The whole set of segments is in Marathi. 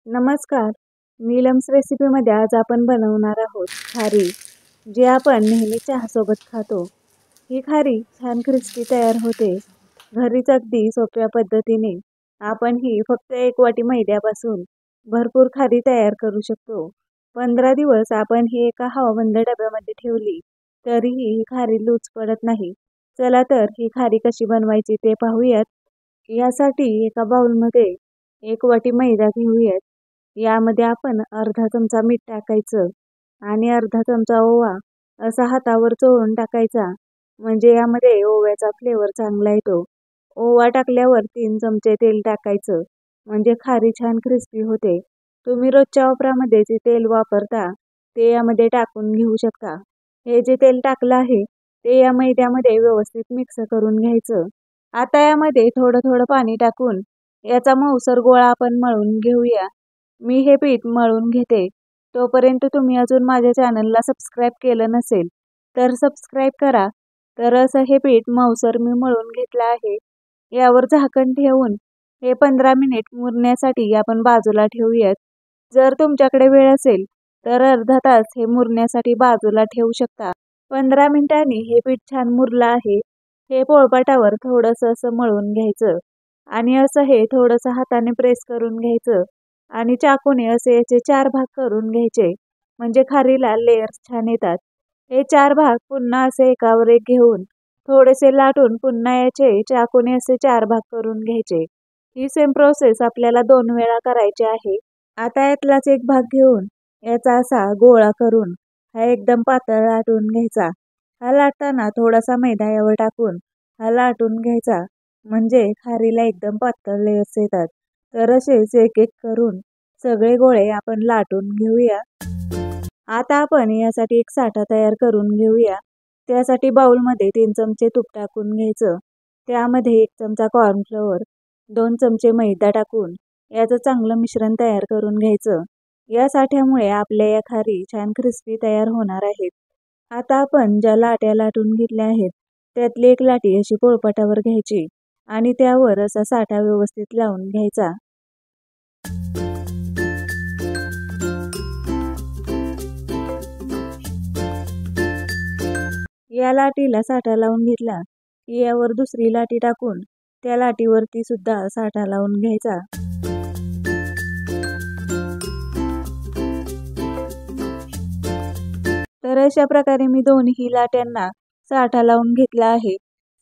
नमस्कार. नीलम्स रेसिपीमध्ये आज आपण बनवणार आहोत खारी, जी आपण नेहमी चहासोबत खातो. ही खारी छान क्रिस्पी तयार होते. घरीच अगदी सोप्या पद्धतीने आपण ही फक्त 1 वाटी मैद्यापासून भरपूर खारी तयार करू शकतो. 15 दिवस आपण ही एका हवाबंद डब्यामध्ये ठेवली तरीही ही खारी लूज पडत नाही. चला तर ही खारी कशी बनवायची ते पाहूयात. यासाठी एका बाउलमध्ये 1 वाटी मैदा घेऊयात. यामध्ये आपण अर्धा चमचा मीठ टाकायचं आणि अर्धा चमचा ओवा असा हातावर चोळून टाकायचा. म्हणजे यामध्ये ओव्याचा फ्लेवर चांगला येतो. ओवा टाकल्यावर 3 चमचे तेल टाकायचं म्हणजे खारी छान क्रिस्पी होते. तुम्ही रोजच्या वापरामध्ये जे तेल वापरता ते यामध्ये टाकून घेऊ शकता. हे जे तेल टाकलं आहे ते या मैद्यामध्ये व्यवस्थित मिक्स करून घ्यायचं. आता यामध्ये थोडं थोडं पाणी टाकून याचा मऊसर गोळा आपण मळून घेऊया. मी हे पीठ मळून घेते. तोपर्यंत तुम्ही अजून माझ्या चॅनलला सबस्क्राईब केलं नसेल तर सबस्क्राईब करा. तर असं हे पीठ मऊसर मी मळून घेतलं आहे. यावर झाकण ठेवून हे 15 मिनिट मुरण्यासाठी आपण बाजूला ठेवूयात. जर तुमच्याकडे वेळ असेल तर अर्धा तास हे मुरण्यासाठी बाजूला ठेवू शकता. 15 मिनिटांनी हे पीठ छान मुरलं आहे. हे पोळपाटावर थोडंसं असं मळून घ्यायचं आणि असं हे थोडंसं हाताने प्रेस करून घ्यायचं आणि चाकूने असे याचे 4 भाग करून घ्यायचे म्हणजे खारीला लेयर्स छान येतात. हे 4 भाग पुन्हा असे एकावर एक घेऊन थोडेसे लाटून पुन्हा याचे चाकूने असे 4 भाग करून घ्यायचे. ही सेम प्रोसेस आपल्याला 2 वेळा करायची आहे. आता यातलाच एक भाग घेऊन याचा असा गोळा करून हा एकदम पातळ लाटून घ्यायचा. हा लाटताना थोडासा मैदा यावर टाकून हा लाटून घ्यायचा म्हणजे खारीला एकदम पातळ लेयर्स येतात. तर असेच एक एक करून सगळे गोळे आपण लाटून घेऊया. आता आपण यासाठी एक साठा तयार करून घेऊया. त्यासाठी बाउलमध्ये 3 चमचे तूप टाकून घ्यायचं. त्यामध्ये 1 चमचा कॉर्नफ्लोअर, 2 चमचे मैदा टाकून याचं चांगलं मिश्रण तयार करून घ्यायचं. या साठ्यामुळे आपल्या या खारी छान क्रिस्पी तयार होणार आहेत. आता आपण ज्या लाट्या लाटून घेतल्या आहेत त्यातली एक लाटी अशी पोळपाटावर घ्यायची आणि त्यावर असा साठा व्यवस्थित लावून घ्यायचा. या लाटीला साठा लावून घेतला की यावर दुसरी लाटी टाकून त्या लाटीवरती सुद्धा साठा लावून घ्यायचा. तर अशा प्रकारे मी दोन्ही लाट्यांना साठा लावून घेतला आहे.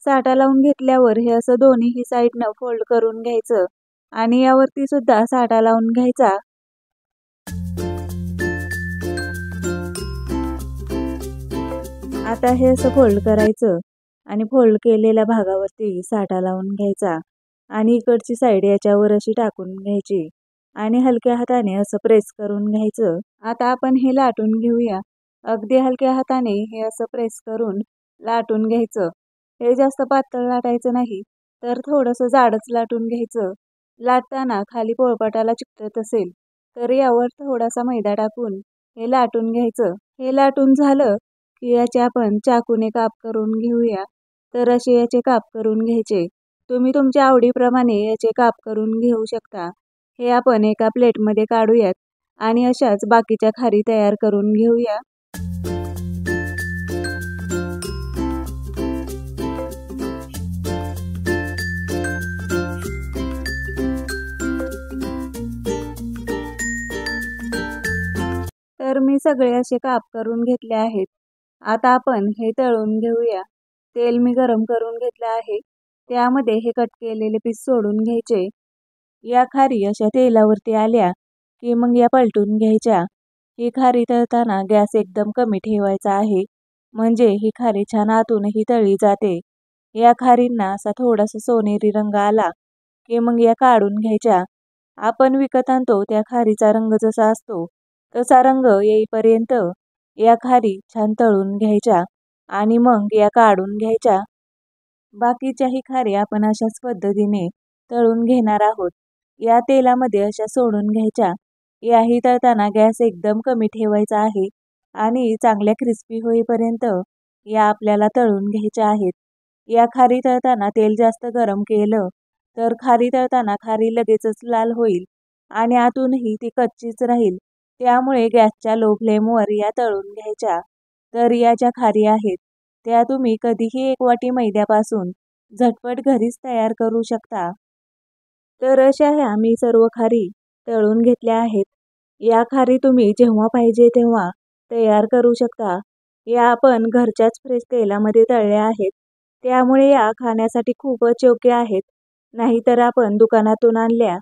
साठा लावून घेतल्यावर हे असं दोन्ही साईडनं फोल्ड करून घ्यायचं आणि यावरती सुद्धा साठा लावून घ्यायचा. आता हे असं फोल्ड करायचं आणि फोल्ड केलेल्या भागावरती साठा लावून घ्यायचा आणि इकडची साईड याच्यावर अशी टाकून घ्यायची आणि हलक्या हाताने असं प्रेस करून घ्यायचं. आता आपण हे लाटून घेऊया. अगदी हलक्या हाताने हे असं प्रेस करून लाटून घ्यायचं. हे जास्त पातळ लाटायचं नाही तर थोडंसं जाडच लाटून घ्यायचं. लाटताना खाली पोळपाटाला चिकटत असेल तर यावर थोडासा मैदा टाकून हे लाटून घ्यायचं. हे लाटून झालं की याचे आपण चाकूने काप करून घेऊया. तर असे याचे काप करून घ्यायचे. तुम्ही तुमच्या आवडीप्रमाणे याचे काप करून घेऊ शकता. हे आपण एका प्लेटमध्ये काढूयात आणि अशाच बाकीच्या खारी तयार करून घेऊया. तर मी सगळे असे काप करून घेतले आहेत. आता आपण हे तळून घेऊया. तेल मी गरम करून घेतलं आहे. त्यामध्ये हे कट केलेले पीस सोडून घ्यायचे. या खारी अशा तेलावरती आल्या की मग या पलटून घ्यायच्या. ही खारी तळताना गॅस एकदम कमी ठेवायचा आहे म्हणजे ही खारी छान आतूनही तळली जाते. या खारींना असा थोडासा सोनेरी रंग आला की मग या काढून घ्यायच्या. आपण विकत आणतो त्या खारीचा रंग जसा असतो तसा रंग येईपर्यंत या खारी छान तळून घ्यायच्या आणि मग या काढून घ्यायच्या. बाकीच्याही खारी आपण अशाच पद्धतीने तळून घेणार आहोत. या तेलामध्ये अशा सोडून घ्यायच्या. याही तळताना गॅस एकदम कमी ठेवायचा आहे आणि चांगल्या क्रिस्पी होईपर्यंत या आपल्याला तळून घ्यायच्या आहेत. या खारी तळताना तेल जास्त गरम केलं तर खारी तळताना खारी लगेचच लाल होईल आणि आतूनही ती कच्चीच राहील. त्यामुळे गॅसच्या लो फ्लेमवर या तळून घ्यायच्या. तर या ज्या खारी आहेत त्या तुम्ही कधीही 1 वाटी मैद्यापासून झटपट घरीच तयार करू शकता. तर अशा ह्या मी सर्व खारी तळून घेतल्या आहेत. या खारी तुम्ही जेव्हा पाहिजे तेव्हा तयार करू शकता. या आपण घरच्याच फ्रेश तेलामध्ये तळल्या आहेत. त्यामुळे या खाण्यासाठी खूपच योग्य आहेत. नाहीतर आपण दुकानातून आणल्या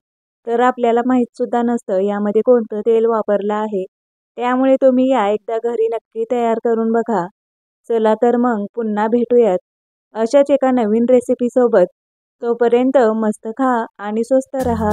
तर आपल्याला माहीतसुद्धा नसतं यामध्ये कोणतं तेल वापरलं आहे. त्यामुळे तुम्ही या एकदा घरी नक्की तयार करून बघा. चला तर मग पुन्हा भेटूयात अशाच एका नवीन रेसिपीसोबत. तोपर्यंत मस्त खा आणि स्वस्त रहा.